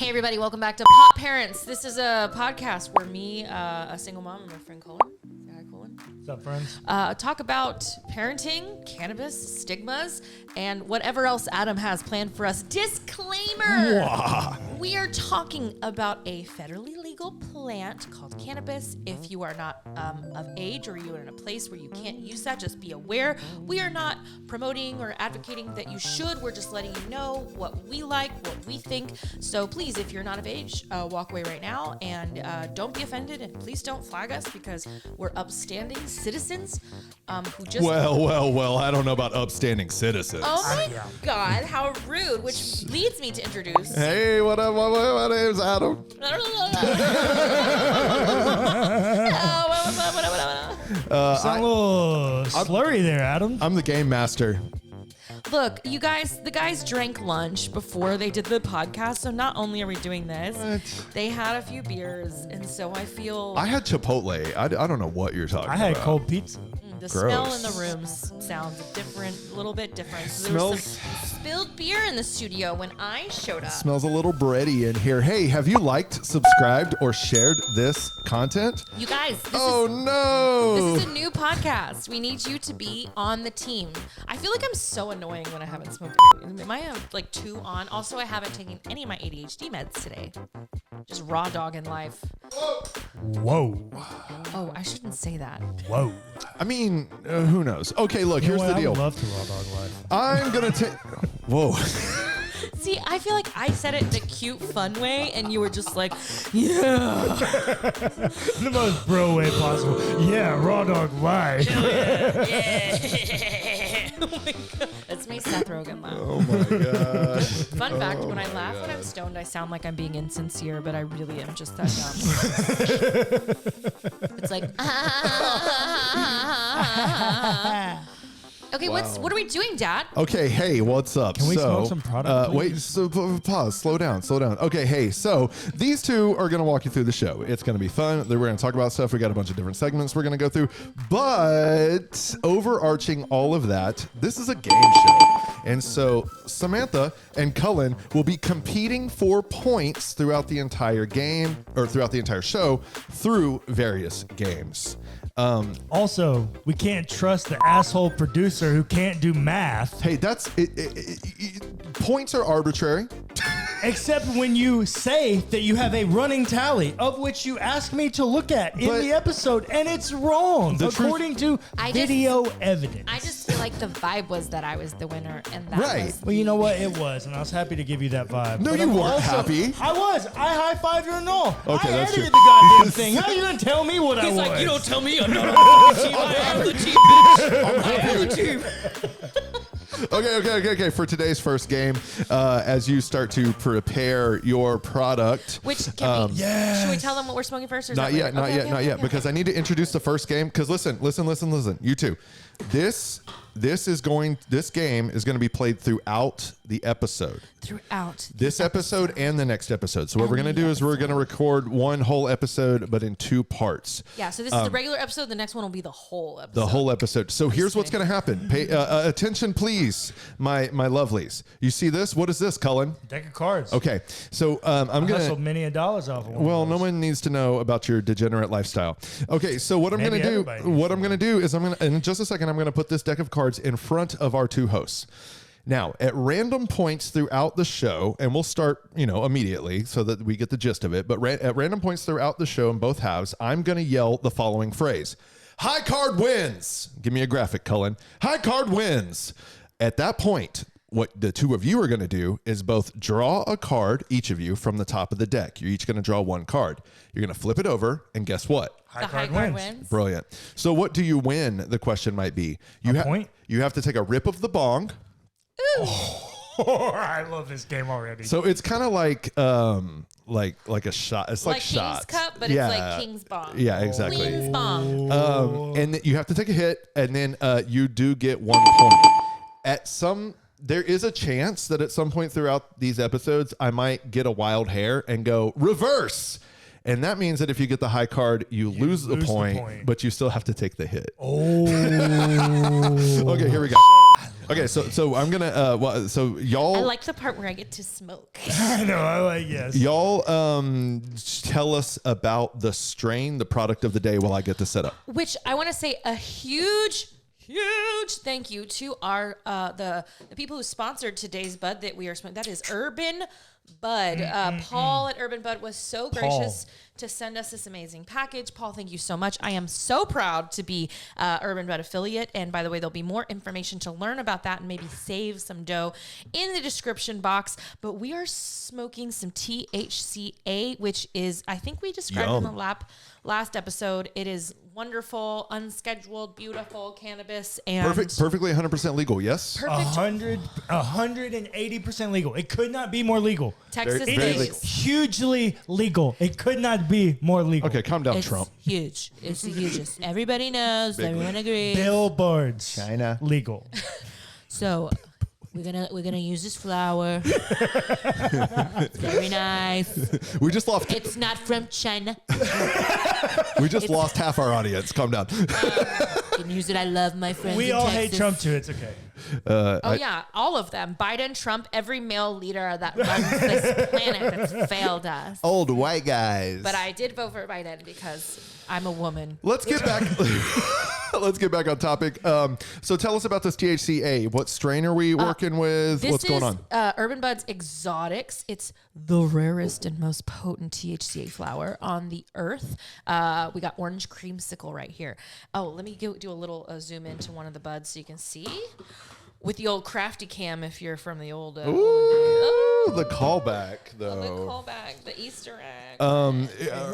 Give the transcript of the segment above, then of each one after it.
Hey everybody, welcome back to Pop Parents. This is a podcast where me, a single mom, and my friend Cullen, say hi Cullen. What's up, friends? Talk about parenting, cannabis, stigmas, and whatever else Adam has planned for us. Disclaimer! Wow. We are talking about a federally legal plant called cannabis. If you are not of age or you are in a place where you can't use that, just be aware. We are not promoting or advocating that you should. We're just letting you know what we like, what we think. So please, if you're not of age, walk away right now and don't be offended, and please don't flag us because we're upstanding citizens who just... Well, I don't know about upstanding citizens. Oh my God, how rude, which leads me to introduce... Hey, what up? My name's Adam. Sound a little slurry there, Adam. I'm the game master. Look, you guys, the guys drank lunch before they did the podcast, so not only are we doing this, they had a few beers, and so I feel... I had Chipotle. I don't know what you're talking about. I had cold pizza. The Gross. smell in the rooms sounds different, a little bit different. So there was some spilled beer in the studio when I showed up. Smells a little bready in here. Hey, have you liked, subscribed, or shared this content? You guys, no. This is a new podcast. We need you to be on the team. I feel like I'm so annoying when I haven't smoked. Am I like too on? Also, I haven't taken any of my ADHD meds today. Just raw dog in life. Whoa. Oh, I shouldn't say that. Whoa. I mean, who knows? Okay, look, here's the deal. I would love to raw dog life. I'm going to take... Whoa. See, I feel like I said it in a cute, fun way, and you were just like, yeah. The most bro way possible. Yeah, raw dog life. Yeah. Oh my God. That's me, Seth Rogen laugh. Oh my gosh. Fun fact, when I laugh when I'm stoned, I sound like I'm being insincere, but I really am just that dumb. It's like, Okay, Wow. what are we doing, Dad? Okay, hey, what's up? Can we smoke some product, wait, pause, slow down. Okay, hey, so these two are going to walk you through the show. It's going to be fun. We're going to talk about stuff. We got a bunch of different segments we're going to go through. But overarching all of that, this is a game show. And so Samantha and Cullen will be competing for points throughout the entire game, or throughout the entire show, through various games. Also, we can't trust the asshole producer who can't do math. Hey, that's points are arbitrary. Except when you say that you have a running tally, of which you asked me to look at in the episode, and it's wrong, according to video evidence. I just feel like the vibe was that I was the winner, and that was Well, you know what? It was, and I was happy to give you that vibe. No, But you I'm weren't also- happy. I was. I high-fived your null. Okay, I that's edited true. the goddamn thing. How you gonna tell me what I was? He's like, you don't tell me I'm not on the team. I am the team, bitch. I am the team. Okay. For today's first game, as you start to prepare your product. Which should we tell them what we're smoking first? Or is Not that yet, later? not yet, because I need to introduce the first game. Because listen, you two. This game is going to be played throughout the episode. This episode and the next episode. So what we're going to do is we're going to record one whole episode, but in two parts. Yeah, so this is the regular episode. The next one will be the whole episode. The whole episode. So here's what's going to happen. Pay attention, please, my lovelies. You see this? What is this, Cullen? Deck of cards. Okay, so I'm going to... hustled many a dollars off of one. Well, no one needs to know about your degenerate lifestyle. Okay, so what I'm going to do, is in just a second, I'm going to put this deck of cards in front of our two hosts. Now, at random points throughout the show, and we'll start, immediately so that we get the gist of it, but at random points throughout the show in both halves, I'm going to yell the following phrase. High card wins. Give me a graphic, Cullen. High card wins. At that point, what the two of you are going to do is both draw a card, each of you, from the top of the deck. You're each going to draw one card. You're going to flip it over, and guess what? The high card wins. Brilliant. So what do you win? The question might be. Point? You have to take a rip of the bong. Ooh. I love this game already. So it's kind of like a shot. It's like shots. King's Cup, but it's like King's Bong. Yeah, exactly. Queen's Bong. And you have to take a hit, and then you do get 1 point. There is a chance that at some point throughout these episodes, I might get a wild hair and go reverse. And that means that if you get the high card, you lose the point, but you still have to take the hit. Oh. Okay, here we go. Okay, so I'm gonna so y'all. I like the part where I get to smoke. I know. I like yes. Y'all tell us about the strain, the product of the day, while I get this set up. Which I want to say a huge thank you to our the people who sponsored today's bud that we are smoking. That is Urban Bud. Paul at Urban Bud was so gracious to send us this amazing package. Paul, thank you so much. I am so proud to be Urban Bud affiliate. And by the way, there'll be more information to learn about that and maybe save some dough in the description box. But we are smoking some THCA, which is, I think we described in the last episode. It is wonderful, unscheduled, beautiful cannabis, and perfectly 100% legal. Yes, 180% legal. It could not be more legal. Texas very legal. Hugely legal. It could not be more legal. Okay, calm down, It's Trump. huge. It's the hugest. Everybody knows. Everyone agrees. Billboards. China. Legal. So we're gonna use this flower. It's very nice. We just lost. It's not from China. We just lost half our audience. Calm down. You can use it. I love my friends. We in all Texas. hate Trump too. It's okay. Yeah, all of them. Biden, Trump, every male leader that runs this planet that's failed us. Old white guys. But I did vote for Biden because I'm a woman. Let's get back. Let's get back on topic. So tell us about this THCA. What strain are we working with? What's going on? Urban Buds Exotics. It's the rarest and most potent THCA flower on the earth. We got orange creamsicle right here. Oh, let me do a little zoom into one of the buds so you can see. With the old crafty cam, if you're from the old. Ooh, the callback though. The callback, the Easter egg. Who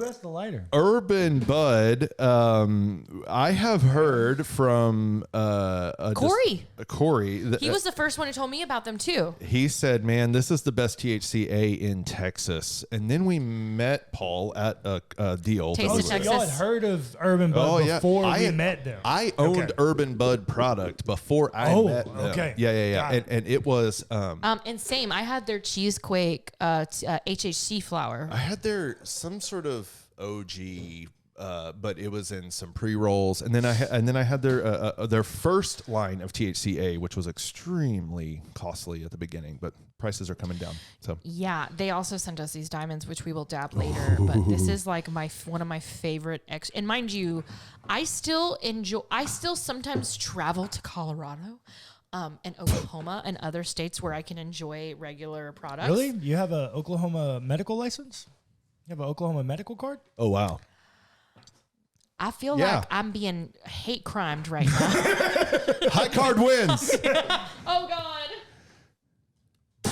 has the lighter? Urban Bud. I have heard from Corey. Corey. He was the first one who told me about them too. He said, "Man, this is the best THCA in Texas." And then we met Paul at a deal. Taste of So Texas. y'all had heard of Urban Bud before we met them. I owned Urban Bud product before I met them. Okay. Yeah. And it was And same, I had their cheesequake HHC flour. I had some sort of OG, but it was in some pre-rolls, and then I had their first line of THCA, which was extremely costly at the beginning, but prices are coming down. So Yeah, they also sent us these diamonds, which we will dab later. But this is like one of my favorite. And mind you, I still sometimes travel to Colorado. And Oklahoma and other states where I can enjoy regular products. Really? You have an Oklahoma medical license? You have an Oklahoma medical card? oh wow. I feel like I'm being hate crimed right now. High card wins. Oh God.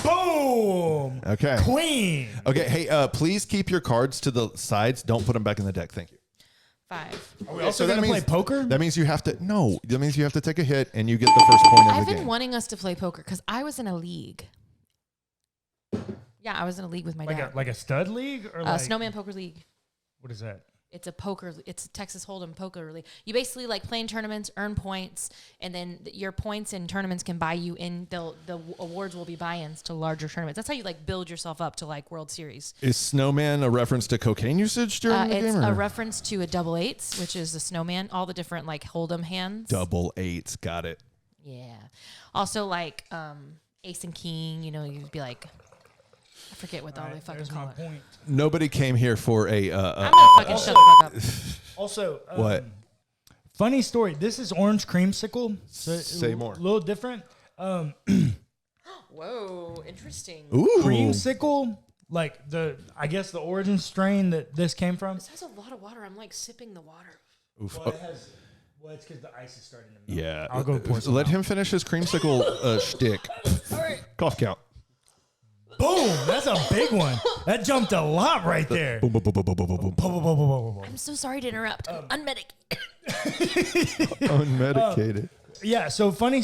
Boom. Okay. Queen. Okay. Hey, please keep your cards to the sides. Don't put them back in the deck. Thank you. 5. Are we also going to play poker? That means you have to. No, that means you have to take a hit and you get the first point of I've the been game. wanting us to play poker because I was in a league. Yeah, I was in a league with my dad. Like a stud league? Or like, Snowman Poker League. What is that? It's a Texas Hold'em poker league. You basically like play in tournaments, earn points, and then your points in tournaments can buy you in. The awards will be buy-ins to larger tournaments. That's how you like build yourself up to like World Series. Is Snowman a reference to cocaine usage during the game? It's Or? a reference to a double eights, which is the snowman. All the different like Hold'em hands. Double eights. Got it. Yeah. Also like ace and king. You know, you'd be like. I forget what all they fucking There's call my it. point. Nobody came here for a. I'm gonna fucking shut the fuck up. Also, What? Funny story. This is orange creamsicle. So Say more. A little different. Whoa, interesting. Ooh. Creamsicle, like I guess the origin strain that this came from. This has a lot of water. I'm like sipping the water. Oof. Well, it's because the ice is starting to melt. Yeah. I'll go pour some Let out. him finish his creamsicle shtick. All right. Cough count. Boom! That's a big one. That jumped a lot right there. Boom, boom, boom, boom, boom, boom, boom, boom. Boom, boom, boom, boom, boom, boom. I'm so sorry to interrupt. Unmedicated. Unmedicated. Yeah, so funny,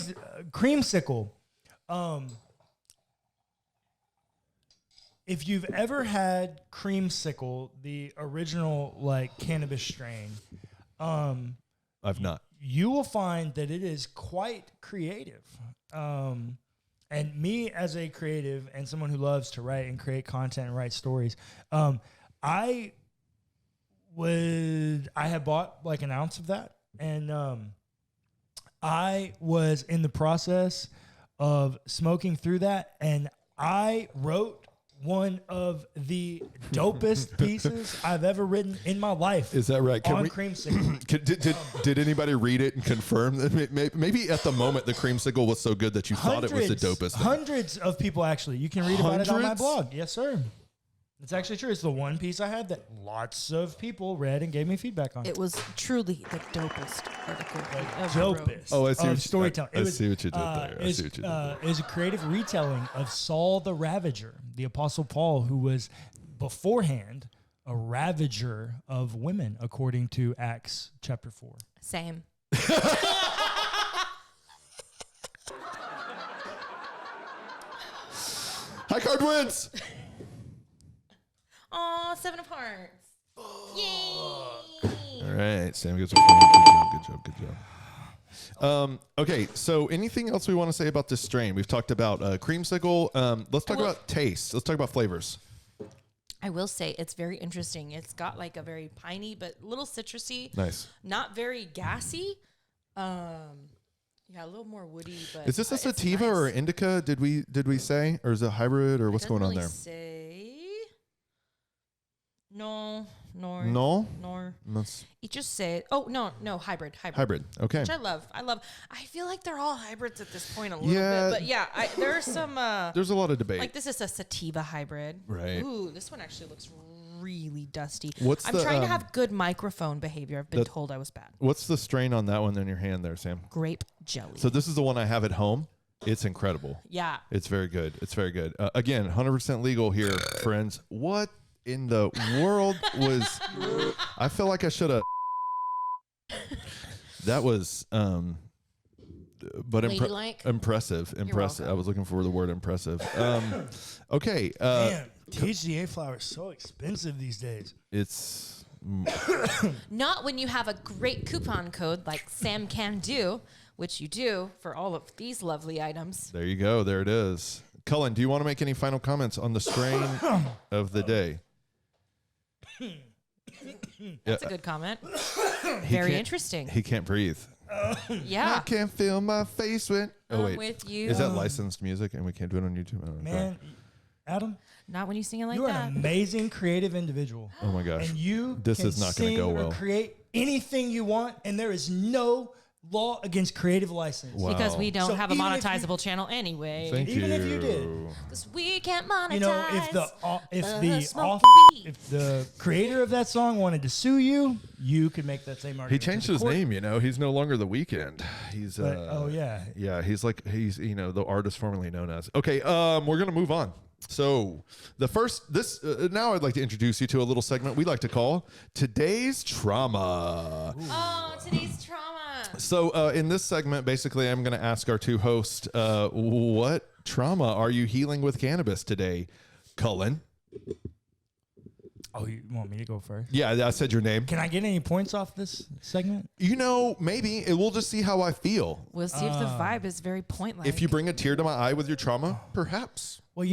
creamsicle. If you've ever had creamsicle, the original like cannabis strain, I've not. you will find that it is quite creative. And me as a creative and someone who loves to write and create content and write stories, I had bought like an ounce of that, and I was in the process of smoking through that, and I wrote one of the dopest pieces I've ever written in my life. Is that right? On Creamsicle. Did anybody read it and confirm that maybe at the moment the Creamsicle was so good that you thought it was the dopest thing? Hundreds of people, actually. You can read about it on my blog. Yes, sir. It's actually true. It's the one piece I had that lots of people read and gave me feedback on. It was truly the dopest article. Dopest. Oh, I see what storytelling. I see what you did there. I see what you did. It was a creative retelling of Saul the Ravager, the Apostle Paul, who was beforehand a ravager of women, according to Acts chapter 4. Same. High card wins. Aw, 7 of Hearts. Yay! All right, Sam, good job. Okay, so anything else we want to say about this strain? We've talked about Creamsicle. Let's talk about taste. Let's talk about flavors. I will say it's very interesting. It's got like a very piney but little citrusy. Nice. Not very gassy. Yeah, a little more woody. But is this a sativa or indica? Did we say, or is it a hybrid, or what's going on there? No. You just say, hybrid. Hybrid. Okay. Which I love. I feel like they're all hybrids at this point a little bit, but yeah, there's some. There's a lot of debate. Like this is a sativa hybrid. Right. Ooh, this one actually looks really dusty. I'm trying to have good microphone behavior. I've been told I was bad. What's the strain on that one in your hand there, Sam? Grape jelly. So this is the one I have at home. It's incredible. Yeah. It's very good. Again, 100% legal here, friends. What in the world was? I feel like I should have. That was, but impressive. I was looking for the word impressive. Okay. Man, THCA flower is so expensive these days. It's not when you have a great coupon code like SAMCANDO, which you do for all of these lovely items. There you go. There it is. Cullen, do you want to make any final comments on the strain of the day? That's a good comment. Very interesting. He can't breathe. Yeah. I can't feel my face when. Oh, wait. With you. Is that licensed music and we can't do it on YouTube? I don't know. Man, Adam, not when you sing it like you are that. an amazing creative individual. Oh my gosh. And this is not going to go well. Create anything you want, and there is no law against creative license. Wow. Because we don't have a monetizable channel anyway. Thank you. Even if you did. Because we can't monetize. You know, if the creator of that song wanted to sue you, you could make that same argument. He changed his name, he's no longer The Weeknd. He's yeah, he's the artist formerly known as. Okay, we're gonna move on. So now I'd like to introduce you to a little segment we like to call Today's Trauma. Ooh. Oh, today's trauma. So in this segment, basically, I'm going to ask our two hosts, what trauma are you healing with cannabis today, Cullen? Oh, you want me to go first? Yeah, I said your name. Can I get any points off this segment? Maybe. We'll just see how I feel. We'll see if the vibe is very point-like. If you bring a tear to my eye with your trauma, perhaps. Well,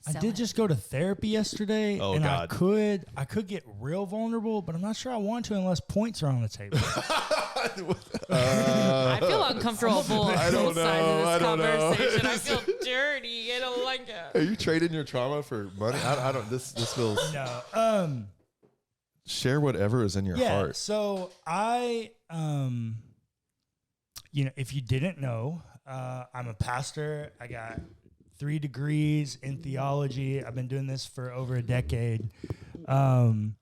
I did just go to therapy yesterday, and God. I could get real vulnerable, but I'm not sure I want to unless points are on the table. I feel uncomfortable on both sides of this conversation. I feel dirty. I don't like it. Are you trading your trauma for money? I don't. This feels. No. Share whatever is in your heart. So I, if you didn't know, I'm a pastor. I got 3 degrees in theology. I've been doing this for over a decade. And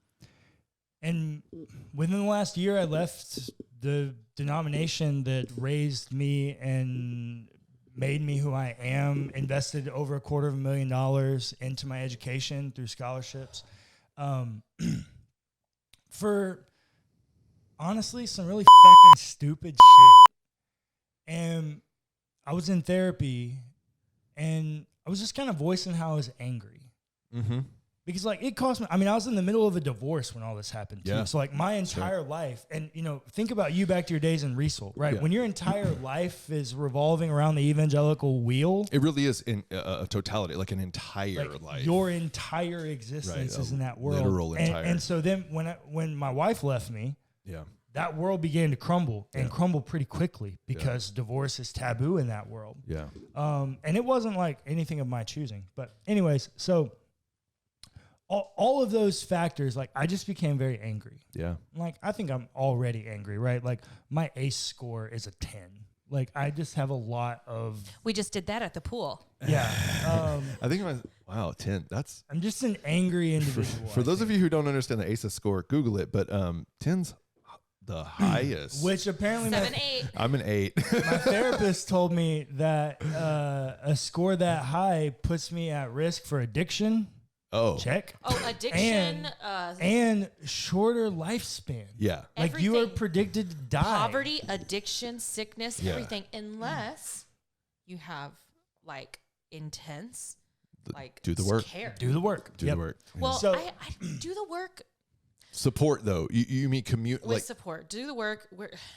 within the last year, I left the denomination that raised me and made me who I am, invested over $250,000 into my education through scholarships. For honestly, some really fucking stupid shit. And I was in therapy, and I was just kind of voicing how I was angry. Mm-hmm. Because, it cost me. I was in the middle of a divorce when all this happened, too. Yeah. So, my entire life, and, think about you back to your days in Riesel, right? Yeah. When your entire life is revolving around the evangelical wheel. It really is in a totality, like an entire life. Your entire existence is in that world. Literal entire. And so then when my wife left me, that world began to crumble and crumble pretty quickly because divorce is taboo in that world. Yeah. And it wasn't like anything of my choosing. But anyways, so all of those factors, like I just became very angry. Yeah. Like I think I'm already angry, right? Like my ACE score is a 10. Like I just have a lot of. We just did that at the pool. Yeah. I think wow, 10. That's. I'm just an angry individual. For those of you who don't understand the ACE score, Google it. But 10's the highest. Which apparently 7, 8. I'm an 8. My therapist told me that a score that high puts me at risk for addiction. Oh. Check. Oh, addiction. And shorter lifespan. Yeah. Like you are predicted to die. Poverty, addiction, sickness, everything. Unless you have like intense, like do the work. Care. Do the work. Do the work. Well, So, I do the work. Support though. You mean commute With support. Do the work.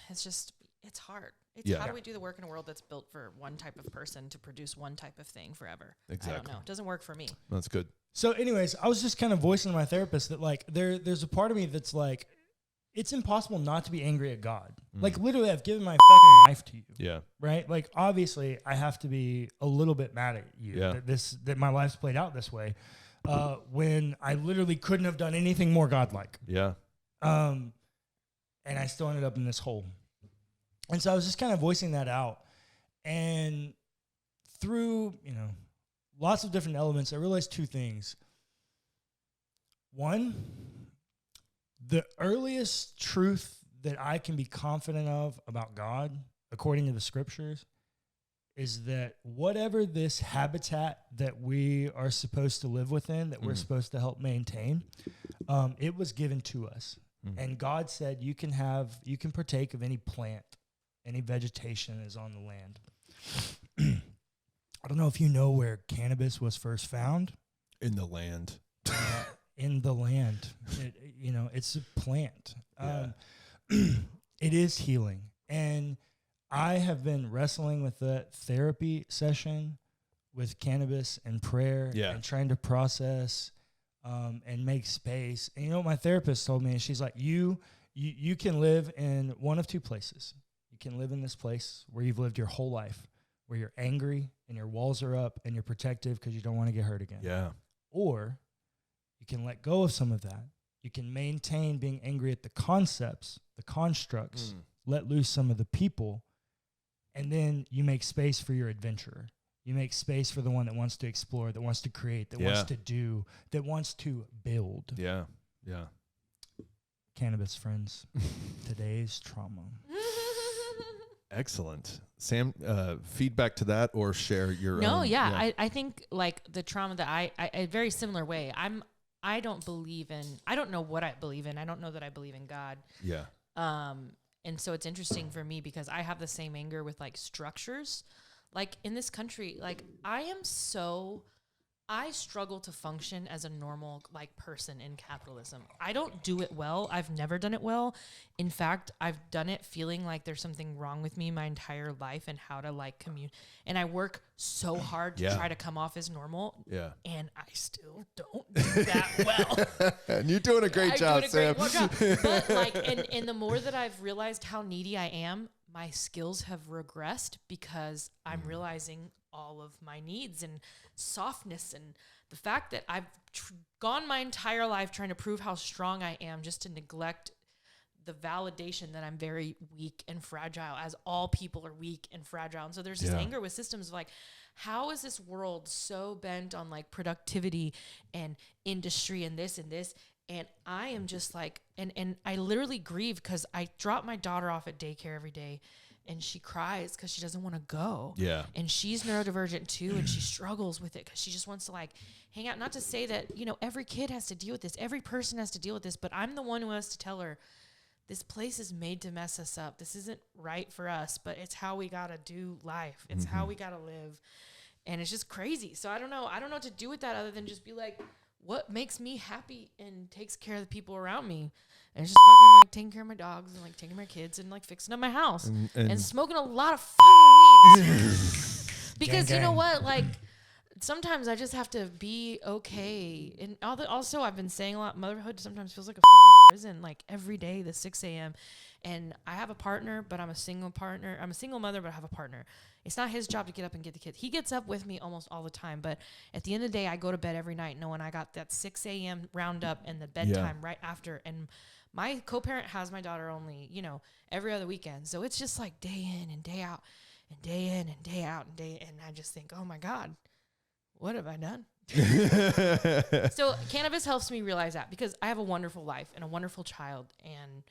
It's hard. How do we do the work in a world that's built for one type of person to produce one type of thing forever? Exactly. I don't know. It doesn't work for me. That's good. So anyways, I was just kind of voicing to my therapist that like there's a part of me that's like, it's impossible not to be angry at God. Like literally I've given my fucking life to you. Yeah. Right? Like obviously I have to be a little bit mad at you that my life's played out this way. When I literally couldn't have done anything more godlike. Yeah. And I still ended up in this hole. And so I was just kind of voicing that out. And through, lots of different elements, I realized two things. One, the earliest truth that I can be confident of about God, according to the scriptures, is that whatever this habitat that we are supposed to live within, that we're supposed to help maintain, it was given to us. And God said, you can partake of any plant, any vegetation is on the land. I don't know if you know where cannabis was first found. In the land. In the land. It's a plant. Yeah. It is healing. And I have been wrestling with that therapy session with cannabis and prayer and trying to process and make space. And you know what my therapist told me? She's like, you can live in one of two places. You can live in this place where you've lived your whole life, where you're angry and your walls are up and you're protective because you don't want to get hurt again. Yeah. Or you can let go of some of that. You can maintain being angry at the concepts, the constructs, let loose some of the people, and then you make space for your adventurer. You make space for the one that wants to explore, that wants to create, that wants to do, that wants to build. Yeah. Yeah. Cannabis friends, today's trauma. Excellent. Sam, feedback to that or share your own? No, yeah. I think like the trauma that I a very similar way. I don't know what I believe in. I don't know that I believe in God. Yeah. And so it's interesting for me because I have the same anger with like structures. Like in this country, like I struggle to function as a normal like person in capitalism. I don't do it well. I've never done it well. In fact, I've done it feeling like there's something wrong with me my entire life and how to like commute. And I work so hard to try to come off as normal. Yeah. And I still don't do that well. And you're doing a great job, Sam. But like, and the more that I've realized how needy I am, my skills have regressed because I'm realizing all of my needs and softness and the fact that I've gone my entire life trying to prove how strong I am just to neglect the validation that I'm very weak and fragile, as all people are weak and fragile. And so there's this anger with systems of like, how is this world so bent on like productivity and industry and this and this? And I am just like, and I literally grieve because I drop my daughter off at daycare every day and she cries because she doesn't want to go. Yeah. And she's neurodivergent too. And she struggles with it because she just wants to like hang out. Not to say that, every kid has to deal with this. Every person has to deal with this. But I'm the one who has to tell her, this place is made to mess us up. This isn't right for us, but it's how we got to do life. It's how we got to live. And it's just crazy. So I don't know. I don't know what to do with that other than just be like, what makes me happy and takes care of the people around me? And it's just fucking like taking care of my dogs and like taking my kids and like fixing up my house and smoking a lot of fucking weed. Because you know what? Like sometimes I just have to be okay. And also, I've been saying a lot, motherhood sometimes feels like a fucking prison, like every day, the 6 a.m. And I have a partner, but I'm a single partner. I'm a single mother, but I have a partner. It's not his job to get up and get the kids. He gets up with me almost all the time. But at the end of the day, I go to bed every night knowing I got that 6 a.m. roundup and the bedtime right after. And my co-parent has my daughter only, every other weekend. So it's just like day in and day out and day in and day out and day. And I just think, oh my God, what have I done? So cannabis helps me realize that, because I have a wonderful life and a wonderful child, and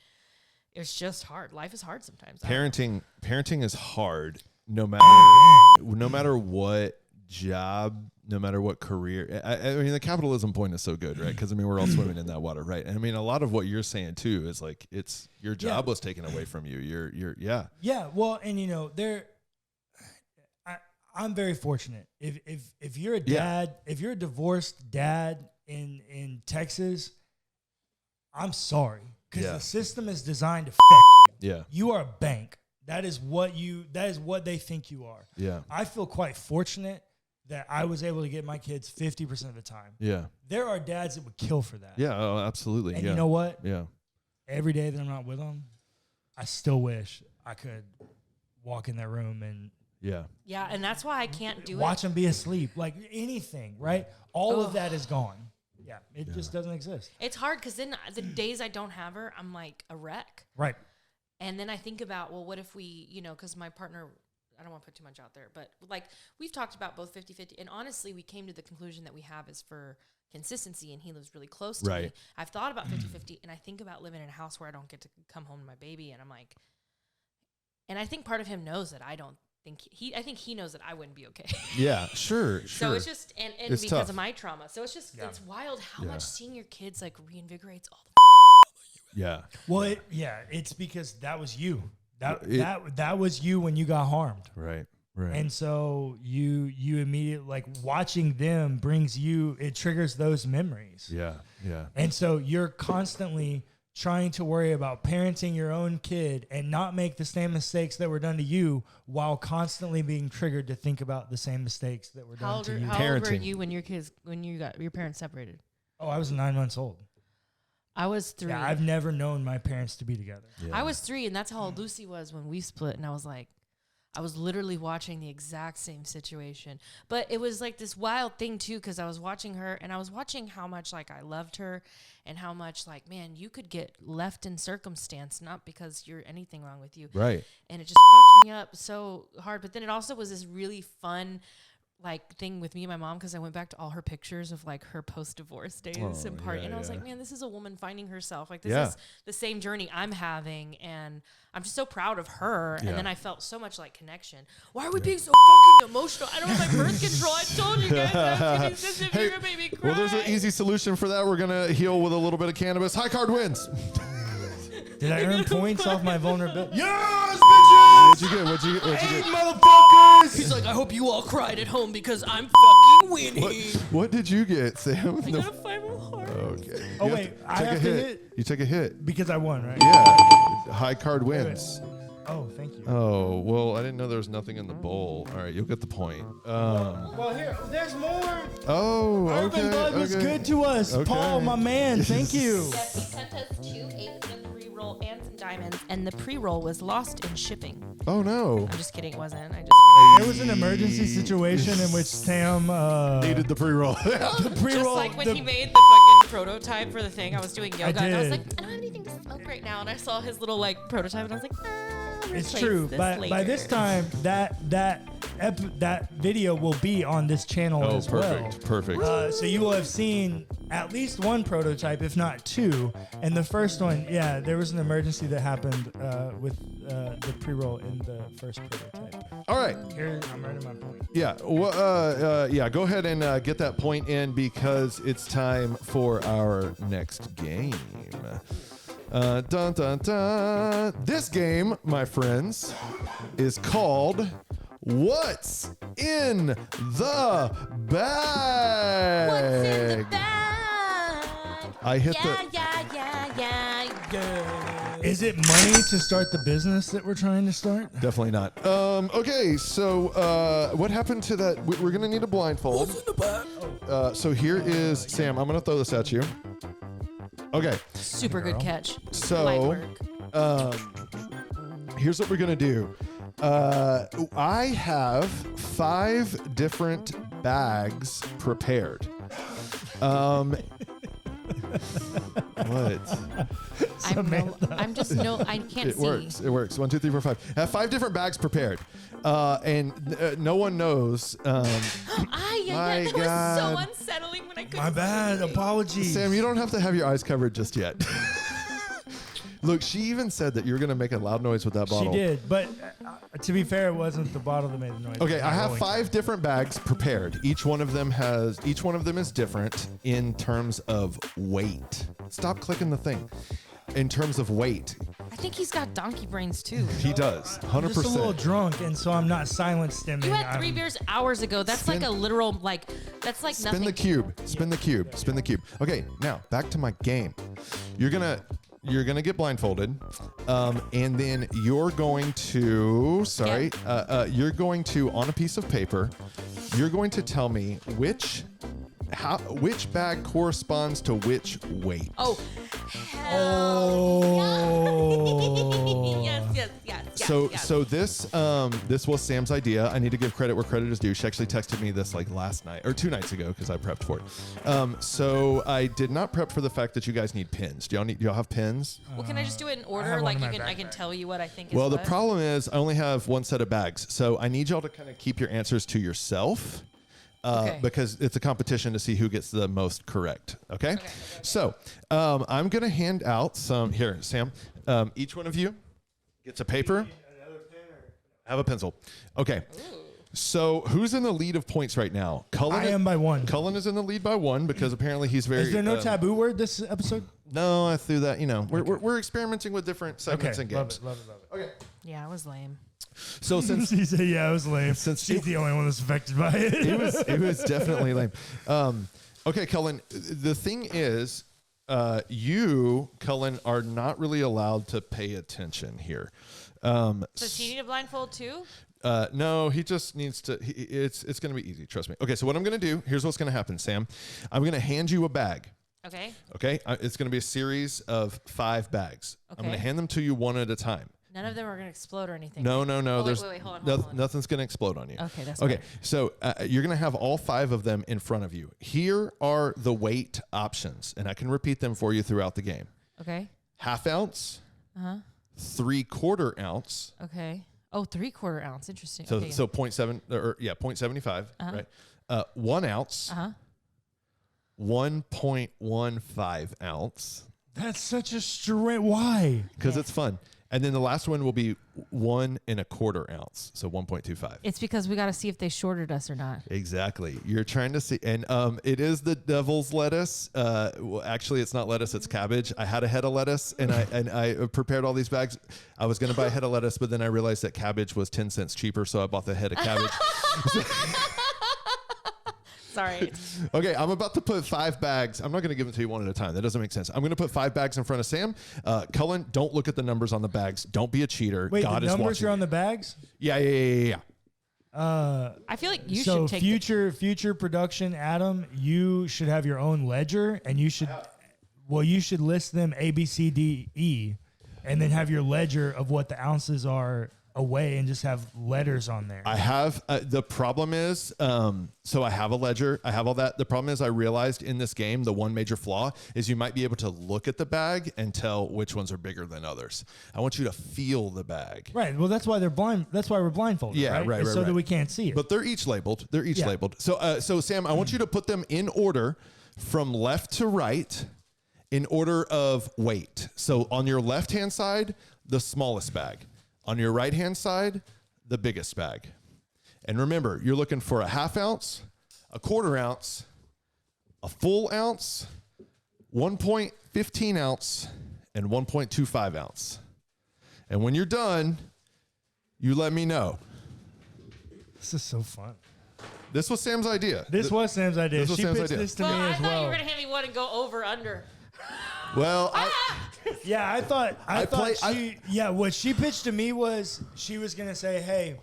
it's just hard. Life is hard sometimes. Parenting is hard, no matter what job, no matter what career. I mean, the capitalism point is so good, right? Because we're all swimming in that water, right? And I mean, a lot of what you're saying too is like, it's your job was taken away from you. Yeah. Well, and I'm very fortunate. If you're a dad, if you're a divorced dad in Texas, I'm sorry, because the system is designed to fuck you. Yeah. You are a bank. That is what they think you are. Yeah. I feel quite fortunate that I was able to get my kids 50% of the time. Yeah. There are dads that would kill for that. Yeah. Oh, absolutely. And you know what? Yeah. Every day that I'm not with them, I still wish I could walk in their room and Yeah, and that's why I can't do watch them be asleep, like anything, right? All of that is gone. Yeah, it just doesn't exist. It's hard, because then the days I don't have her, I'm like a wreck. Right. And then I think about, well, what if we, because my partner, I don't want to put too much out there, but like we've talked about both 50-50. And honestly, we came to the conclusion that we have is for consistency, and he lives really close to me. I've thought about 50-50, and I think about living in a house where I don't get to come home to my baby. And I'm like, and I think part of him knows that I don't think I think he knows that I wouldn't be okay. Yeah, sure. So it's just, and it's because of my trauma. So it's just, it's wild how much seeing your kids like reinvigorates all the Yeah. Well, it's because that was you. That was you when you got harmed. Right. Right. And so you immediately, like, watching them it triggers those memories. Yeah. Yeah. And so you're constantly trying to worry about parenting your own kid and not make the same mistakes that were done to you, while constantly being triggered to think about the same mistakes that were done to you. How old were you when you got your parents separated? Oh, I was 9 months old. I was 3. Yeah, I've never known my parents to be together. Yeah. I was 3, and that's how old Lucy was when we split. And I was like, I was literally watching the exact same situation. But it was like this wild thing too, because I was watching her, and I was watching how much like I loved her, and how much like, man, you could get left in circumstance, not because you're anything wrong with you. Right. And it just fucked me up so hard. But then it also was this really fun like thing with me and my mom, because I went back to all her pictures of like her post-divorce days and party, and I was like, man, this is a woman finding herself. Like, this is the same journey I'm having, and I'm just so proud of her. And then I felt so much like connection. Why are we being so fucking emotional? I don't have my birth control. I told you guys I was getting sensitive. You're gonna make me cry. Well, there's an easy solution for that. We're gonna heal with a little bit of cannabis. High card wins. Did I earn points off my vulnerability? Yes, bitches! What'd you get? What'd you get? Motherfuckers! He's like, I hope you all cried at home because I'm fucking winning. What did you get, Sam? I got a 5 heart. Okay. Oh, wait. I have to hit? You take a hit. Because I won, right? Yeah. High card wins. Oh, thank you. Oh, well, I didn't know there was nothing in the bowl. All right, you'll get the point. Well, here, there's more. Oh, okay. Urban Bud was good to us. Okay. Paul, my man, thank you. Yes, he sent us 2 8-3-roll and some diamonds, and the pre-roll was lost in shipping. Oh, no. I'm just kidding, it wasn't. There was an emergency situation in which Sam needed the pre-roll. the pre-roll. Just like when he made the fucking prototype for the thing, I was doing yoga, and I was like, I don't have anything to smoke right now, and I saw his little like prototype, and I was like, it's true. By this time, that video will be on this channel as well. Perfect. So you will have seen at least one prototype, if not 2. And the first one, there was an emergency that happened with the pre-roll in the first prototype. All right. Here, I'm writing my point. Yeah. Well, go ahead and get that point in, because it's time for our next game. Dun, dun, dun. This game, my friends, is called What's in the Bag? What's in the bag? I hit yeah. Is it money to start the business that we're trying to start? Definitely not. Okay, so what happened to that? We're going to need a blindfold. So here is, Sam, I'm going to throw this at you. Okay. Super good catch. So, here's what we're going to do. I have 5 different bags prepared. What? I'm just I can't it see. It works. 1, 2, 3, 4, 5. I have 5 different bags prepared. And no one knows. That my was God. so unsettling when I couldn't My bad. see. Apologies. Sam, you don't have to have your eyes covered just yet. Look, she even said that you were going to make a loud noise with that bottle. She did, but to be fair, it wasn't the bottle that made the noise. Okay, I have 5 different bags prepared. Each one of them is different in terms of weight. Stop clicking the thing. In terms of weight. I think he's got donkey brains too. He does. 100%. I'm just a little drunk, and so I'm not silent stimming. You had 3 beers hours ago. That's like a literal that's like Spin nothing. the cube. Spin the cube. Spin the cube. Okay, now back to my game. You're gonna get blindfolded, and then you're going to you're going to, on a piece of paper, you're going to tell me which bag corresponds to which weight. Oh. Oh. Yes. So this was Sam's idea. I need to give credit where credit is due. She actually texted me this like last night or 2 nights ago because I prepped for it. So I did not prep for the fact that you guys need pins. Do y'all have pins? Well, can I just do it in I order? have Like one in my I can tell you what I think is Well, the what? problem is I only have 1 set of bags, so I need y'all to kind of keep your answers to yourself. Okay. Because it's a competition to see who gets the most correct. Okay? So I'm going to hand out some. Here, Sam. Each one of you gets a paper. Have a pencil. Okay. Ooh. So who's in the lead of points right now? Cullen. I am by 1. Cullen is in the lead by 1 because apparently he's very. Is there no taboo word this episode? No, I threw that. We're experimenting with different segments and games. Love it. Okay. Yeah, it was lame. So since he said, "Yeah, it was lame." Since she's the only one that's affected by it, it was definitely lame. Okay, Cullen. The thing is, you, Cullen, are not really allowed to pay attention here. Does he need a blindfold too? No, he just needs to. It's going to be easy. Trust me. Okay, so what I'm going to do? Here's what's going to happen, Sam. I'm going to hand you a bag. Okay. Okay. It's going to be a series of 5 bags. Okay. I'm going to hand them to you one at a time. None of them are going to explode or anything. No. Oh, There's wait, hold on. nothing's going to explode on you. Okay, that's okay. fine. So you're going to have all 5 of them in front of you. Here are the weight options, and I can repeat them for you throughout the game. Okay. 1/2 ounce, 3/4 ounce. Okay. Oh, 3/4 ounce. Interesting. So okay, 0.75, right? 1 ounce, 1.15 ounce. That's such a straight. Why? Because it's fun. And then the last one will be 1 1/4 ounce, so 1.25. It's because we got to see if they shorted us or not. Exactly. You're trying to see, and it is the devil's lettuce. Well, actually, it's not lettuce; it's cabbage. I had a head of lettuce, and I prepared all these bags. I was going to buy a head of lettuce, but then I realized that cabbage was 10 cents cheaper, so I bought the head of cabbage. Sorry. Okay, I'm about to put 5 bags. I'm not going to give them to you one at a time. That doesn't make sense. I'm going to put 5 bags in front of Sam. Cullen, don't look at the numbers on the bags. Don't be a cheater. Wait, God the is numbers watching. are on the bags? Yeah. I feel like you so should take future production, Adam, you should have your own ledger, and you should list them A, B, C, D, E, and then have your ledger of what the ounces are away and just have letters on there. I have the problem is so I have a ledger, I have all that. The problem is I realized in this game the one major flaw is you might be able to look at the bag and tell which ones are bigger than others. I want you to feel the bag. Right. Well, that's why they're blind. That's why we're blindfolded. Yeah, right. So that we can't see it. But they're each labeled. So Sam, I want you to put them in order from left to right in order of weight. So on your left-hand side, the smallest bag. On your right-hand side, the biggest bag. And remember, you're looking for 1/2 ounce, 1/4 ounce, a full ounce, 1.15 ounce, and 1.25 ounce. And when you're done, you let me know. This is so fun. This was Sam's idea. This was Sam's idea. This was She Sam's pitched idea. this to well, me I as thought well. you were going to hand me one and go over under. Well, Yeah, I thought what she pitched to me was she was gonna say, "Hey,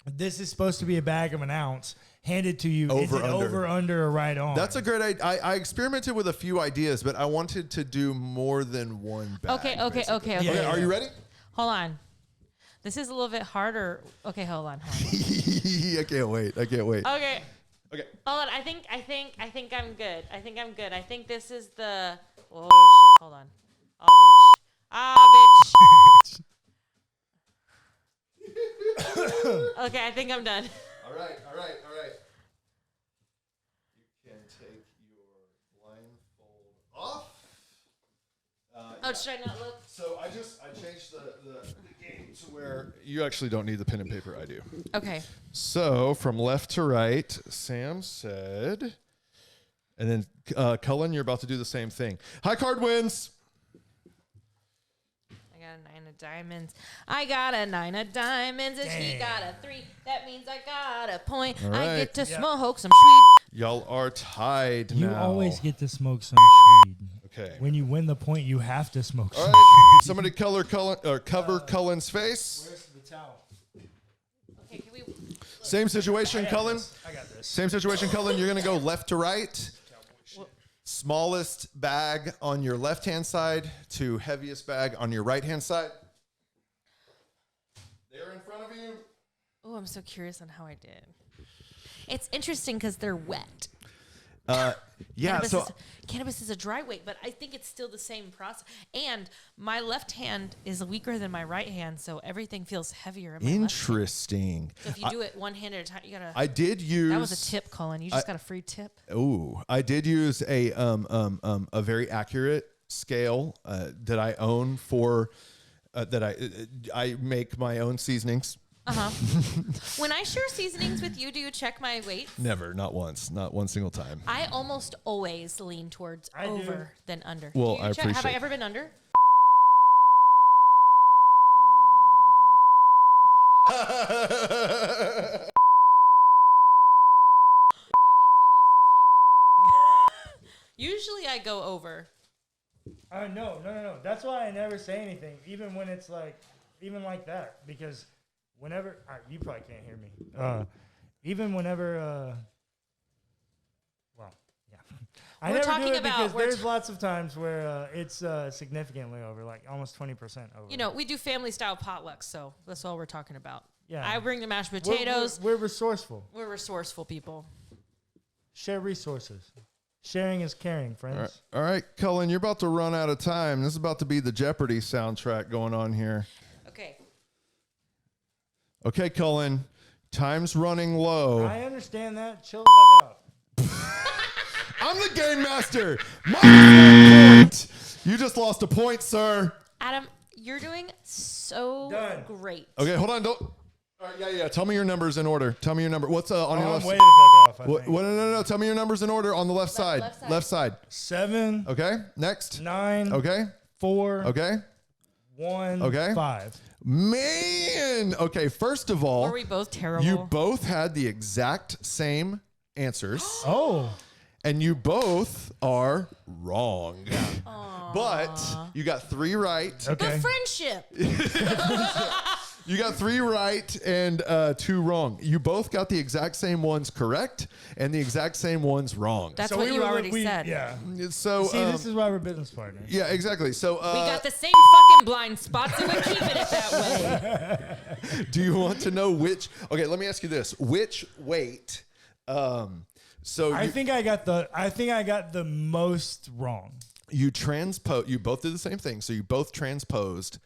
this is supposed to be a bag of an ounce. Hand it to you. Is it over, under, or right on?" That's a great idea. I experimented with a few ideas, but I wanted to do more than one bag. Okay. Yeah. Are you ready? Hold on. This is a little bit harder. Okay, hold on. I can't wait. Okay. Okay. Hold on. I think I'm good. I think this is the. Oh shit! Hold on. Oh bitch. Okay, I think I'm done. All right. You can take your blindfold off. Should I not look? So I changed the game to where you actually don't need the pen and paper. I do. Okay. So from left to right, Sam said, and then Cullen, you're about to do the same thing. High card wins. I got a 9 of diamonds. And she got a 3. That means I got a point. All I right. get to smoke some sweet. Y'all are tied You now. always get to smoke some weed. Okay. When you win the point, you have to smoke All some right. Somebody cover Cullen's face. Where's the towel? Okay, can we? Same situation, Cullen. I got this. Same situation, Cullen. You're going to go left to right. Smallest bag on your left-hand side to heaviest bag on your right-hand side. They're in front of you. Oh, I'm so curious on how I did. It's interesting because they're wet. Yeah, Cannabis is a dry weight, but I think it's still the same process. And my left hand is weaker than my right hand, so everything feels heavier in my interesting. left hand. So if you do it one hand at a time, you gotta. I did use. That was a tip, Cullen. You just got a free tip. Ooh, I did use a very accurate scale that I own for that I make my own seasonings. When I share seasonings with you, do you check my weight? Never, not once, not one single time. I almost always lean towards over than under. Well, Do you I appreciate. Have I ever been under? Usually I go over. No. That's why I never say anything, even when it's like that, because whenever you probably can't hear me. Even whenever, I never do it because there's lots of times where it's significantly over, like almost 20% over. You know, we do family style potlucks, so that's all we're talking about. Yeah, I bring the mashed potatoes. We're resourceful. We're resourceful people. Share resources. Sharing is caring, friends. All right, Cullen, you're about to run out of time. This is about to be the Jeopardy soundtrack going on here. Okay, Cullen, time's running low. I understand that. Chill the fuck out. I'm the game master. My point. You just lost a point, sir. Adam, you're doing so great. Okay, hold on. Don't. All right, yeah. Tell me your numbers in order. Tell me your number. What's on your left side? I'm way the fuck off. No. Tell me your numbers in order on the left side. Left side. 7. Okay. Next. 9. Okay. 4. Okay. 1. Okay. 5. Man. Okay. First of all, were we both terrible? You both had the exact same answers. Oh. And you both are wrong. But you got 3 right. Okay. The friendship. You got 3 right and 2 wrong. You both got the exact same ones correct and the exact same ones wrong. That's what you already said. Yeah. So see, this is why we're business partners. Yeah, exactly. So we got the same fucking blind spots, and we're keeping it that way. Do you want to know which? Okay, let me ask you this: which weight? I think I got the most wrong. You both did the same thing. So you both transposed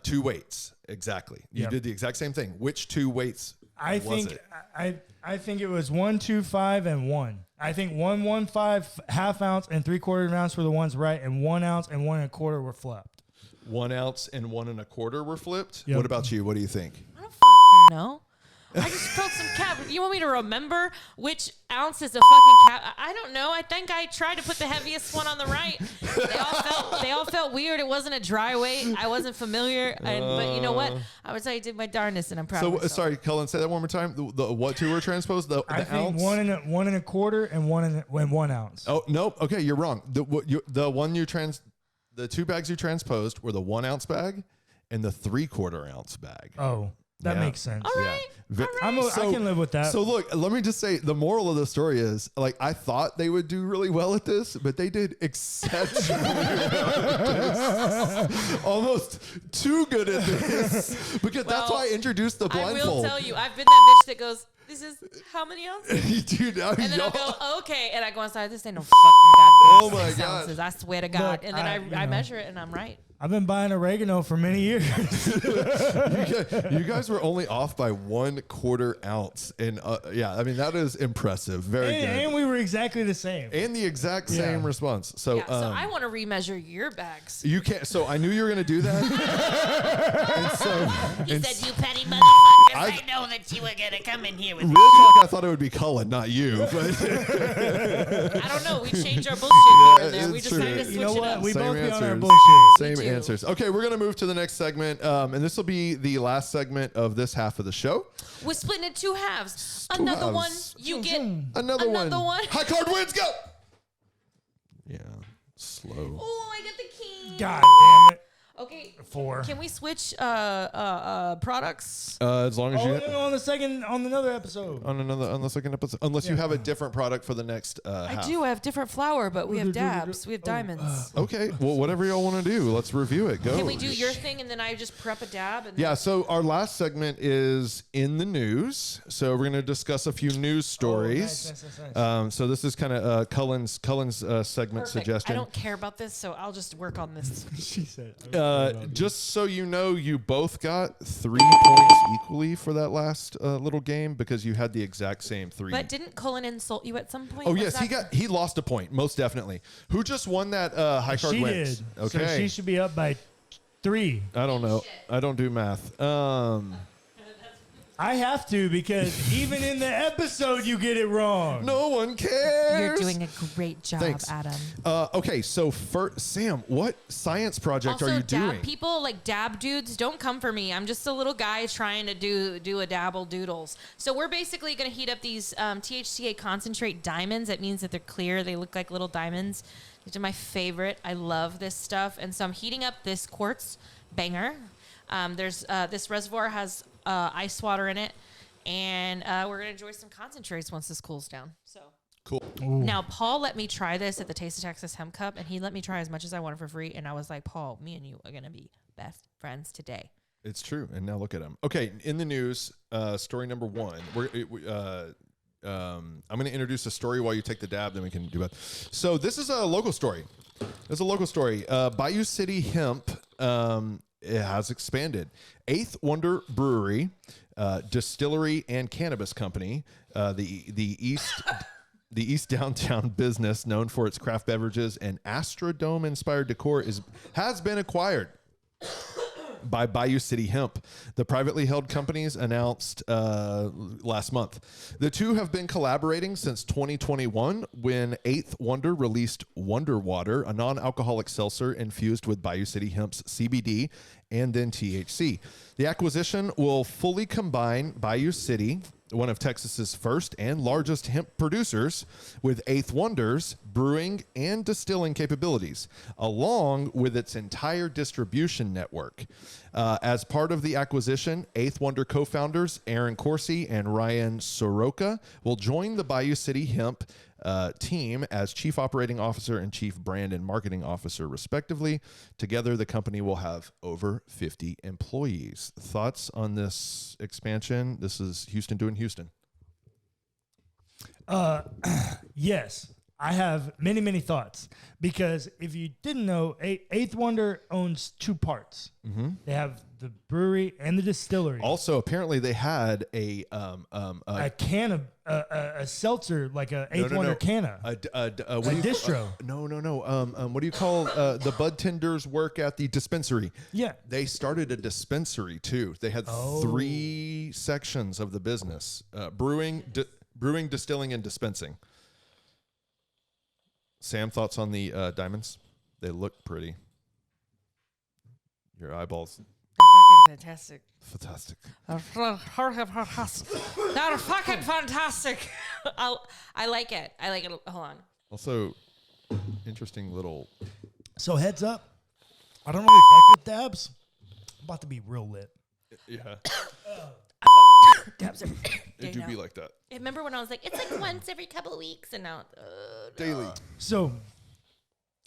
2 weights exactly. You did the exact same thing. Which 2 weights? I think it was 1, 2, 5, and 1. I think 1, 1, 5 half ounce and 3/4 ounce were the ones right, and 1 ounce and 1 1/4 were flipped. 1 ounce and 1 1/4 were flipped. Yep. What about you? What do you think? I don't fucking know. I just felt some cap. You want me to remember which ounce is a fucking cap? I don't know. I think I tried to put the heaviest one on the right. They all felt weird. It wasn't a dry weight. I wasn't familiar. But you know what? I would say I did my darndest, and I'm proud of myself. Sorry, Cullen, say that one more time. The what two were transposed? The ounce? One and a quarter and 1 ounce. Oh, no. Okay, you're wrong. The 2 bags you transposed were the 1 ounce bag and the 3/4 ounce bag. Oh. That makes sense. All right. Yeah. All right. I can live with that. So look, let me just say the moral of the story is like I thought they would do really well at this, but they did exceptionally well at this. Almost too good at this. Because that's why I introduced the blindfold. I will tell you, I've been that bitch that goes, this is how many ounces? Dude, and then I go, okay. And I go inside, this ain't no fucking goddamn 6 ounces. I swear to God. Look, and then I measure it and I'm right. I've been buying oregano for many years. You guys were only off by 1/4 ounce. And I mean, that is impressive. Very good. And we were exactly the same. And the exact same response. So, so I want to remeasure your bags. You can't. So I knew you were going to do that. He said, you petty motherfuckers. I know that you were going to come in here with real talk, I thought it would be Cullen, not you. I don't know. We changed our bullshit here and there. We decided to switch it up. We Same both be on our answers. bullshit. Same answers. Okay, we're going to move to the next segment. And this will be the last segment of this half of the show. We're splitting it 2 halves. Another one. You get another one. High card wins. Go. Yeah. Slow. Oh, I get the key. God damn it. Okay. 4. Can we switch products? As long as you on another episode. On the second episode, unless you have a different product for the next half. I do. I have different flour, but we have dabs. We have diamonds. Okay. Well, whatever y'all want to do, let's review it. Go. Can we do your thing and then I just prep a dab? And yeah. So our last segment is in the news. So we're going to discuss a few news stories. Nice. So this is kind of Cullen's segment suggestion. I don't care about this, so I'll just work on this. She said. Just so you know, you both got 3 points equally for that last little game because you had the exact same 3. But didn't Cullen insult you at some point? Oh, yes. He lost a point, most definitely. Who just won that high card wins? She did. Okay. So she should be up by 3. I don't know. I don't do math. I have to because even in the episode you get it wrong. No one cares. You're doing a great job, Thanks. Adam. Okay, so Sam, what science project are you doing? People like dab dudes, don't come for me. I'm just a little guy trying to do a dabble doodles. So we're basically going to heat up these THCA concentrate diamonds. That means that they're clear. They look like little diamonds. These are my favorite. I love this stuff. And so I'm heating up this quartz banger. This reservoir has ice water in it, and we're gonna enjoy some concentrates once this cools down. So cool. Ooh. Now Paul let me try this at the Taste of Texas Hemp Cup, and he let me try as much as I wanted for free. And I was like, Paul, me and you are gonna be best friends today. It's true, and now look at him. Okay, in the news, story number 1. I'm going to introduce a story while you take the dab, then we can do that. So this is a local story. Bayou City Hemp. It has expanded. Eighth Wonder Brewery, Distillery and Cannabis Company, the East Downtown business known for its craft beverages and Astrodome-inspired decor has been acquired by Bayou City Hemp. The privately held companies announced last month. The two have been collaborating since 2021 when Eighth Wonder released Wonder Water, a non-alcoholic seltzer infused with Bayou City Hemp's CBD and then THC. The acquisition will fully combine Bayou City, one of Texas's first and largest hemp producers, with Eighth Wonder's brewing and distilling capabilities, along with its entire distribution network. As part of the acquisition, Eighth Wonder co-founders Aaron Corsi and Ryan Soroka will join the Bayou City Hemp team as Chief Operating Officer and Chief Brand and Marketing Officer, respectively. Together, the company will have over 50 employees. Thoughts on this expansion? This is Houston doing Houston. Yes. I have many, many thoughts because if you didn't know, Eighth Wonder owns two parts. Mm-hmm. They have the brewery and the distillery. Also, apparently, they had a can of a seltzer, like a Eighth Wonder canna. A distro. No. What do you call the bud tenders work at the dispensary? Yeah. They started a dispensary too. They had 3 sections of the business: brewing, distilling, and dispensing. Sam, thoughts on the diamonds? They look pretty. Your eyeballs. They're fucking fantastic. Fantastic. They're fucking fantastic. I like it. Hold on. Also, interesting little. So heads up, I don't really fuck with dabs. I'm about to be real lit. Yeah. Dabs are It do be like that. Remember when I was like, it's like once every couple of weeks, and now Daily. So,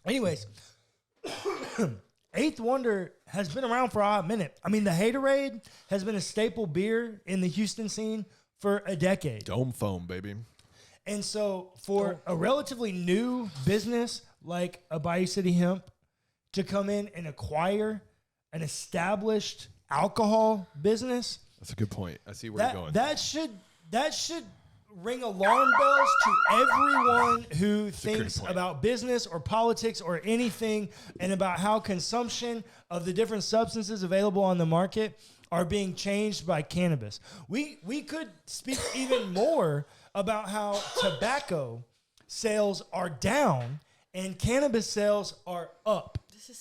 anyways, Eighth Wonder has been around for a hot minute. I mean, the Haterade has been a staple beer in the Houston scene for a decade. Dome foam, baby. And so, for a relatively new business like a Bayou City Hemp to come in and acquire an established alcohol business. That's a good point. I see where you're going. That should ring alarm bells to everyone who thinks about business or politics or anything, and about how consumption of the different substances available on the market are being changed by cannabis. We could speak even more about how tobacco sales are down and cannabis sales are up. This is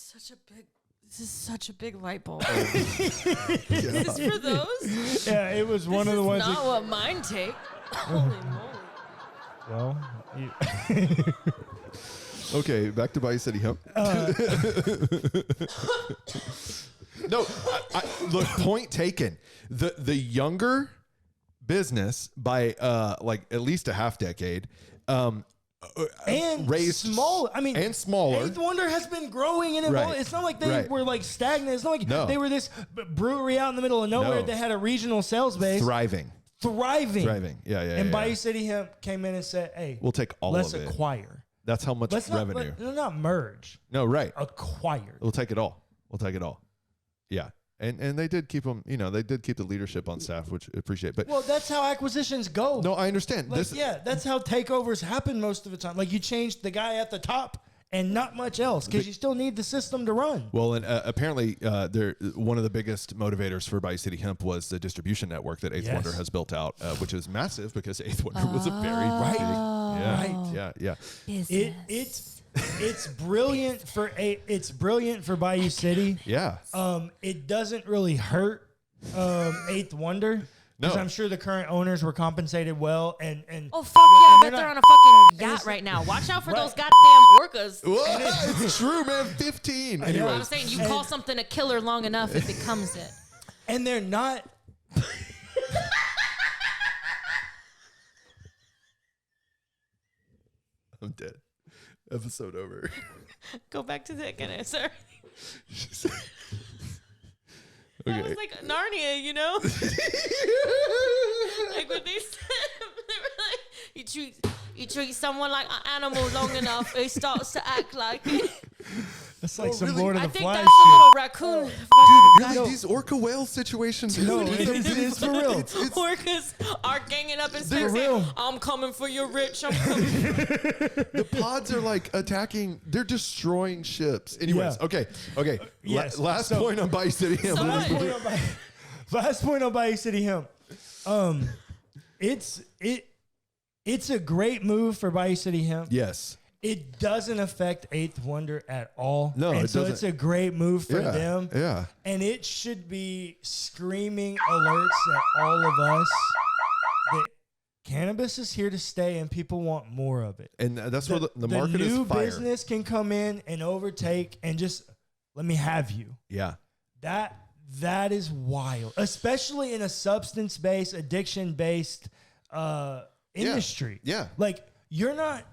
such a big light bulb. Is this for those? Yeah, it was one of the ones. Not what mine take. Holy moly. Well, okay, back to Bayou City Hemp. No, look, point taken. The younger business by like at least a half decade, and raised small. I mean, and smaller. Eighth Wonder has been growing and evolving. Right. It's not like they were like stagnant. It's not like they were this brewery out in the middle of nowhere that had a regional sales base. Thriving. Yeah. And Bayou City Hemp came in and said, "Hey, we'll take all of it. Let's acquire. That's how much revenue. Not merge. No, right. Acquire. We'll take it all. Yeah. And they did keep them, they did keep the leadership on staff, which I appreciate. But that's how acquisitions go. No, I understand. That's how takeovers happen most of the time. Like you change the guy at the top and not much else because you still need the system to run. Well, and apparently one of the biggest motivators for Bayou City Hemp was the distribution network that Eighth Wonder has built out, which is massive because Eighth Wonder was a very big. It's brilliant for Bayou City. Yeah. It doesn't really hurt Eighth Wonder. Because I'm sure the current owners were compensated well, and oh fuck yeah, I bet they're on a fucking yacht right now. Watch out for those goddamn orcas. It's true, man. 15. You know what I'm saying? You call something a killer long enough, it becomes it. And they're not. I'm dead. Episode over. Go back to that again, sir. Okay. That was like Narnia, you know? Like what they said, they were like, you treat someone like an animal long enough, it starts to act like it. That's like some Lord of the Flies shit. I think that's a little raccoon. Dude, really, these orca whale situations. No, it's for real. Orcas are ganging up and saying, I'm coming for your rich. I'm coming. The pods are like attacking. They're destroying ships. Anyways, okay. Yes. Last point on Bayou City Hemp. Last point on Bayou City Hemp. It's a great move for Bayou City Hemp. Yes. It doesn't affect Eighth Wonder at all. No, and it so doesn't. It's a great move for them. Yeah. And it should be screaming alerts at all of us that cannabis is here to stay and people want more of it. And that's where the market is new fire. business can come in and overtake and just let me have you. Yeah. That is wild, especially in a substance-based, addiction-based industry. Yeah. Like you're not.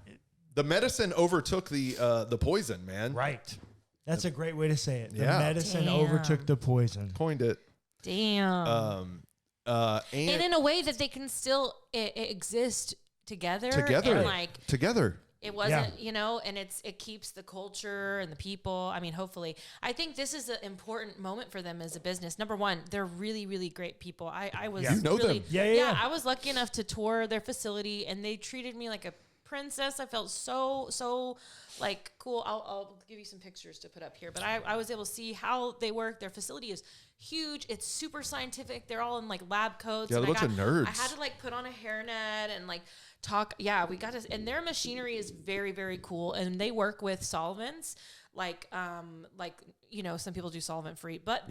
The medicine overtook the poison, man. Right. That's a great way to say it. The Yeah. medicine overtook the poison. Coined it. Damn. And in a way that they can still exist together. Together. And like together. It wasn't, and it keeps the culture and the people. I mean, hopefully. I think this is an important moment for them as a business. Number one, they're really, really great people. I was You know really, them. Yeah, I was lucky enough to tour their facility, and they treated me like a princess. I felt so like cool. I'll give you some pictures to put up here, but I was able to see how they work. Their facility is huge. It's super scientific. They're all in like lab coats. Yeah, a bunch of nerds. I had to like put on a hairnet and like talk. Yeah, we got to, and their machinery is very, very cool. And they work with solvents, like some people do solvent free, but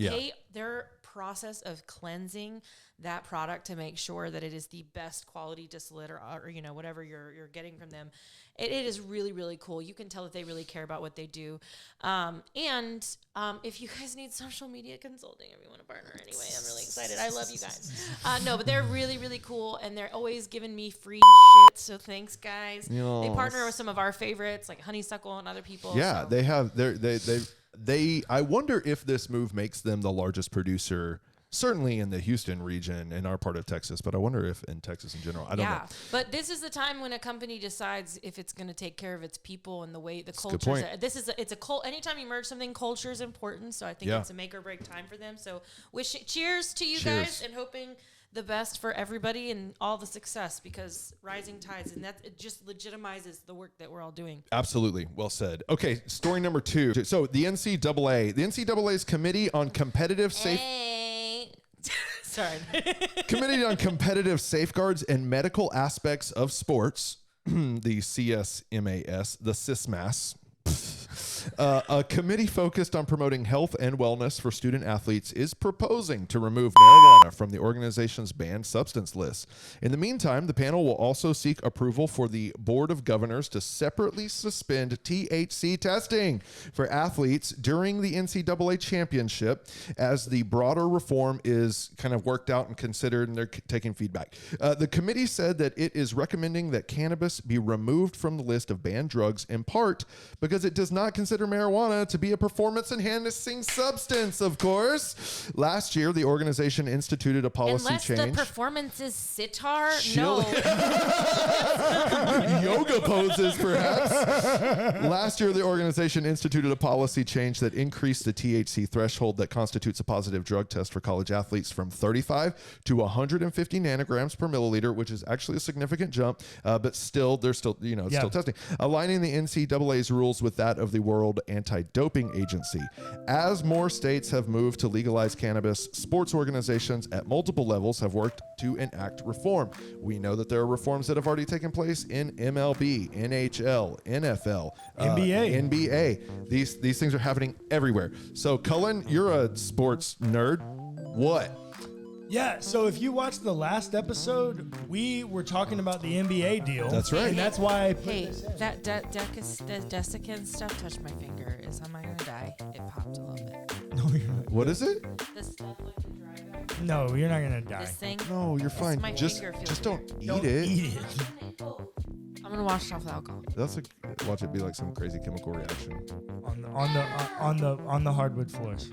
their process of cleansing that product to make sure that it is the best quality distillate or whatever you're getting from them. It is really, really cool. You can tell that they really care about what they do. And if you guys need social media consulting, if you want to partner anyway, I'm really excited. I love you guys. No, but they're really, really cool, and they're always giving me free shit. So thanks, guys. Yes. They partner with some of our favorites, like Honeysuckle and other people. Yeah, they have. They. I wonder if this move makes them the largest producer. Certainly in the Houston region, in our part of Texas, but I wonder if in Texas in general. I don't know. But this is the time when a company decides if it's going to take care of its people and the way the culture. It's a cult. Anytime you merge something, culture is important. So I think it's a make or break time for them. So cheers to you guys, and hoping the best for everybody and all the success, because rising tides, and it just legitimizes the work that we're all doing. Absolutely. Well said. Okay. Story number 2. So the NCAA's Committee on Competitive Sorry. Committee on Competitive Safeguards and Medical Aspects of Sports, the CSMAS, the CISMAS, a committee focused on promoting health and wellness for student athletes, is proposing to remove marijuana from the organization's banned substance list. In the meantime, the panel will also seek approval for the Board of Governors to separately suspend THC testing for athletes during the NCAA championship, as the broader reform is kind of worked out and considered, and they're taking feedback. The committee said that it is recommending that cannabis be removed from the list of banned drugs, in part because it does not consider marijuana to be a performance-enhancing substance, of course. Last year, the organization instituted a policy change. Unless the performance is sitar? No. Yoga poses, perhaps. Last year, the organization instituted a policy change that increased the THC threshold that constitutes a positive drug test for college athletes from 35 to 150 nanograms per milliliter, which is actually a significant jump, but still, they're still, still testing. Aligning the NCAA's rules with that of the World Anti-Doping Agency. As more states have moved to legalize cannabis, sports organizations at multiple levels have worked to enact reform. We know that there are reforms that have already taken place in MLB, NHL, NFL, NBA. These things are happening everywhere. So, Cullen, you're a sports nerd. What? Yeah, so if you watched the last episode, we were talking about the NBA deal. That's right. And that's why I put that desiccant stuff touched my finger. Am I going to die? It popped a little bit. No, you're not. What is it? The stuff like the dry guy. No, you're not going to die. This thing? No, you're fine. Just don't eat it. Eat it. I'm going to wash it off with alcohol. Watch it be like some crazy chemical reaction. On the hardwood floors.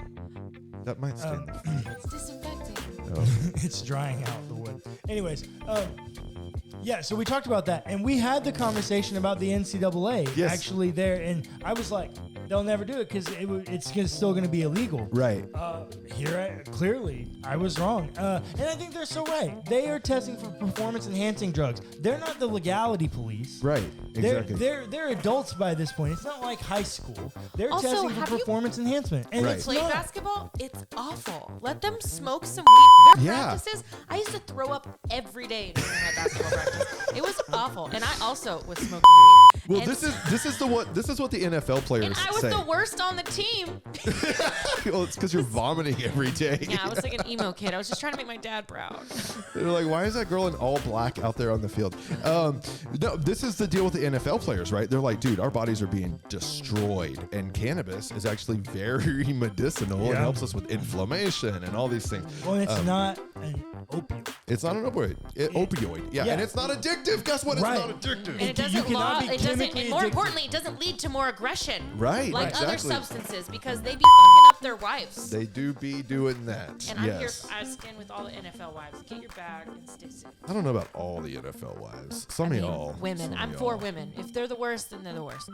That might stain. It's disinfecting. Oh. It's drying out the wood. Anyways, so we talked about that, and we had the conversation about the NCAA actually there, and I was like, they'll never do it because it's still going to be illegal. Right. Clearly, I was wrong. And I think they're so right. They are testing for performance-enhancing drugs. They're not the legality police. Right. Exactly. They're adults by this point. It's not like high school. They're testing for performance enhancement. And it's play basketball? It's awful. Let them smoke some weed. Their practices, I used to throw up every day during my basketball practice. It was awful. And I also was smoking weed. Well, this is what the NFL players and I was say. the worst on the team. Well, it's because you're vomiting every day. Yeah, I was like an emo kid. I was just trying to make my dad proud. They're like, why is that girl in all black out there on the field? No, this is the deal with the NFL players, right? They're like, dude, our bodies are being destroyed, and cannabis is actually very medicinal. It helps us with inflammation and all these things. Well, it's not an opiate. It's not an opioid. Opioid. Yeah. And it's not addictive. Guess what? It's Right. not addictive. And it doesn't more importantly, it doesn't lead to more aggression. Right. Like Exactly. other substances, because they be fucking up their wives. They do be doing that. And I'm here, I stand with all the NFL wives. Get your bag and stay safe. I don't know about all the NFL wives. Some of y'all. Women. I'm for women. If they're the worst, then they're the worst.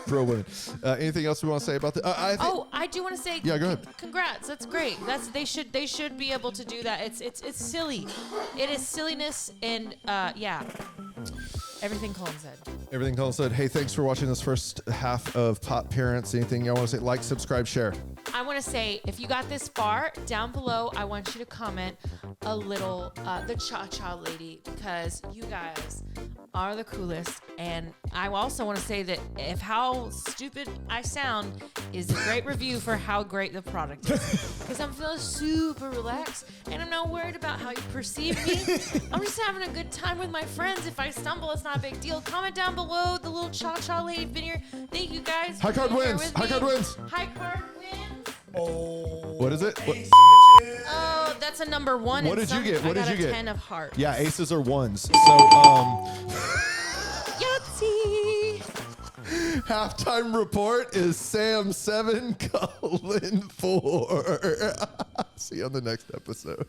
Pro women. Anything else we want to say about that? I do want to say. Yeah, go ahead. Congrats. That's great. They should be able to do that. It's silly. It is silliness, and yeah. Everything Cullen said. Everything Cullen said. Hey, thanks for watching this first half of Pot Parents. Anything y'all want to say? Like, subscribe, share. I want to say, if you got this far, down below, I want you to comment a little, the Cha-Cha Lady, because you guys are the coolest. And I also want to say that if how stupid I sound is a great review for how great the product is. Because I'm feeling super relaxed, and I'm not worried about how you perceive me. I'm just having a good time with my friends. If I stumble, it's not a big deal. Comment down below the little Cha-Cha Lady video. Thank you guys. High card wins. High card wins. High card wins. Oh. What is it? Oh, that's a number one. What did you get? What did you get? 10 of hearts. Yeah, aces are ones. So, Yahtzee. halftime report is Sam 7, Cullen 4. See you on the next episode.